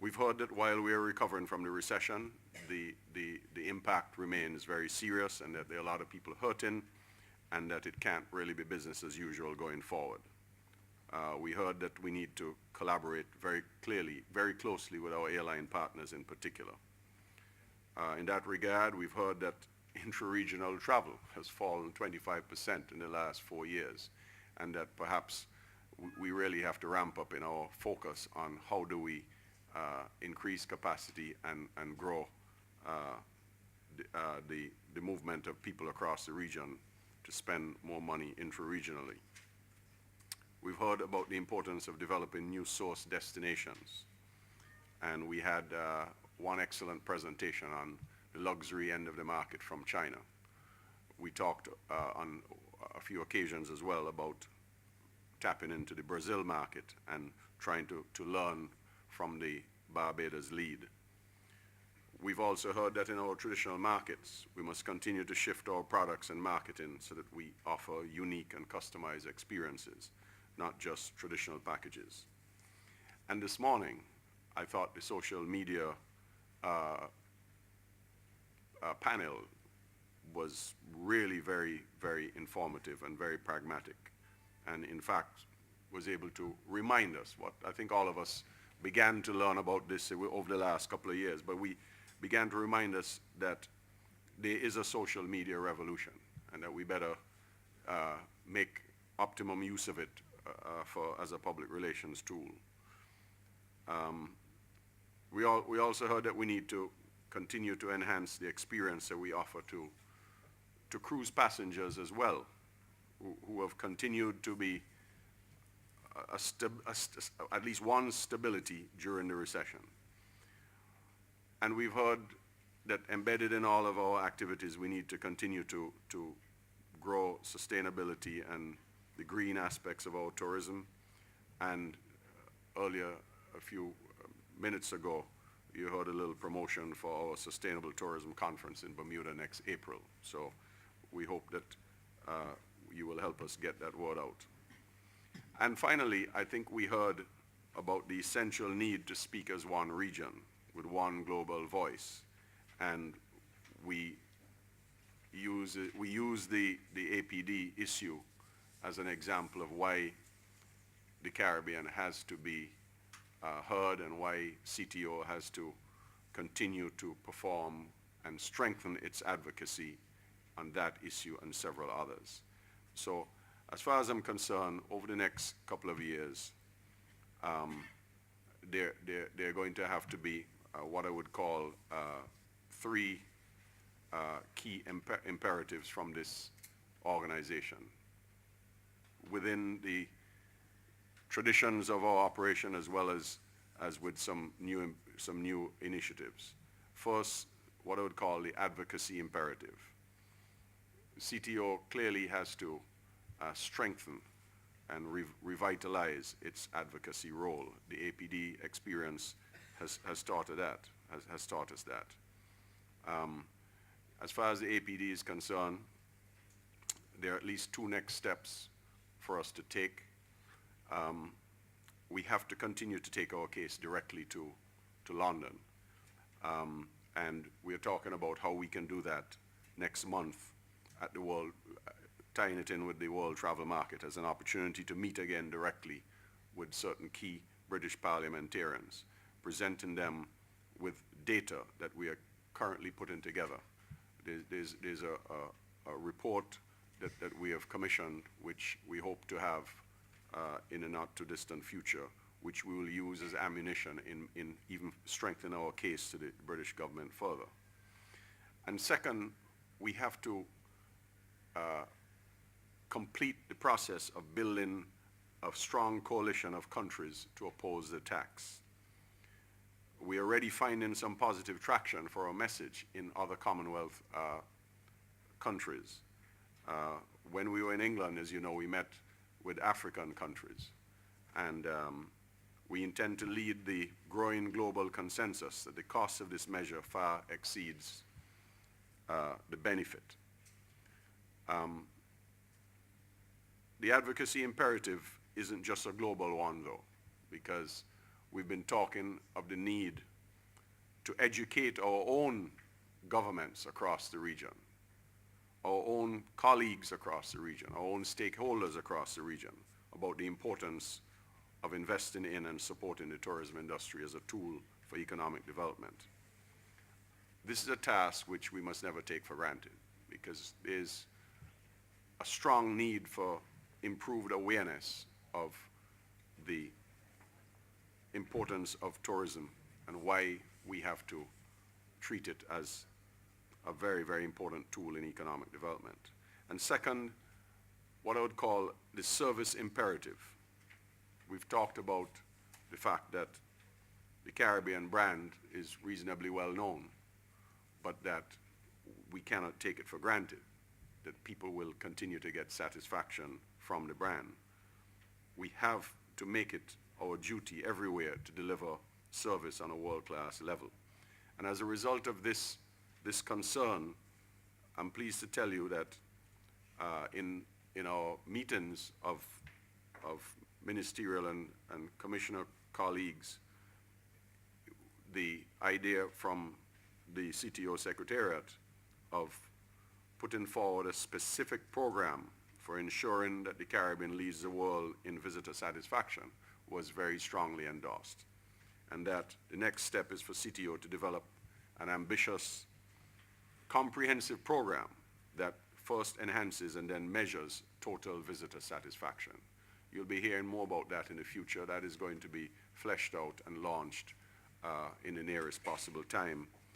We've heard that while we are recovering from the recession, the impact remains very serious, and that there are a lot of people hurting, and that it can't really be business as usual going forward. We heard that we need to collaborate very closely with our airline partners in particular. In that regard, we've heard that intra-regional travel has fallen 25% in the last 4 years, and that perhaps we really have to ramp up in our focus on how do we increase capacity and grow the movement of people across the region to spend more money intra-regionally. We've heard about the importance of developing new source destinations, and we had one excellent presentation on the luxury end of the market from China. We talked on a few occasions as well about tapping into the Brazil market and trying to learn from the Barbados lead. We've also heard that in our traditional markets, we must continue to shift our products and marketing so that we offer unique and customized experiences, not just traditional packages. And this morning, I thought the social media panel was really very, very informative and very pragmatic, and in fact was able to remind us what I think all of us began to learn about this over the last couple of years, but we began to remind us that there is a social media revolution and that we better make optimum use of it as a public relations tool. We also heard that we need to continue to enhance the experience that we offer to cruise passengers as well, who have continued to be at least one stability during the recession. And we've heard that embedded in all of our activities, we need to continue to grow sustainability and the green aspects of our tourism. And earlier, a few minutes ago, you heard a little promotion for our Sustainable Tourism Conference in Bermuda next April. So we hope that you will help us get that word out. And finally, I think we heard about the essential need to speak as one region with one global voice. And we use the APD issue as an example of why the Caribbean has to be heard and why CTO has to continue to perform and strengthen its advocacy on that issue and several others. So as far as I'm concerned, over the next couple of years, there are going to have to be what I would call 3 key imperatives from this organization. Within the traditions of our operation, as well as with some new initiatives. First, what I would call the advocacy imperative. CTO clearly has to strengthen and revitalize its advocacy role. The APD experience has taught us that. As far as the APD is concerned, there are at least 2 next steps for us to take. We have to continue to take our case directly to London. And we're talking about how we can do that next month at the World, tying it in with the World Travel Market as an opportunity to meet again directly with certain key British parliamentarians, presenting them with data that we are currently putting together. There's a report that we have commissioned, which we hope to have in a not too distant future, which we will use as ammunition in even strengthening our case to the British government further. And second, we have to complete the process of building a strong coalition of countries to oppose the tax. We are already finding some positive traction for our message in other Commonwealth countries. When we were in England, as you know, we met with African countries, and we intend to lead the growing global consensus that the cost of this measure far exceeds the benefit. The advocacy imperative isn't just a global one, though, because we've been talking of the need to educate our own governments across the region, our own colleagues across the region, our own stakeholders across the region about the importance of investing in and supporting the tourism industry as a tool for economic development. This is a task which we must never take for granted, because there's a strong need for improved awareness of the importance of tourism and why we have to treat it as a very, very important tool in economic development. And second, what I would call the service imperative. We've talked about the fact that the Caribbean brand is reasonably well known, but that we cannot take it for granted that people will continue to get satisfaction from the brand. We have to make it our duty everywhere to deliver service on a world-class level. And as a result of this concern, I'm pleased to tell you that in our meetings of ministerial and commissioner colleagues, the idea from the CTO Secretariat of putting forward a specific program for ensuring that the Caribbean leads the world in visitor satisfaction was very strongly endorsed. And that the next step is for CTO to develop an ambitious, comprehensive program that first enhances and then measures total visitor satisfaction. You'll be hearing more about that in the future. That is going to be fleshed out and launched in the nearest possible time.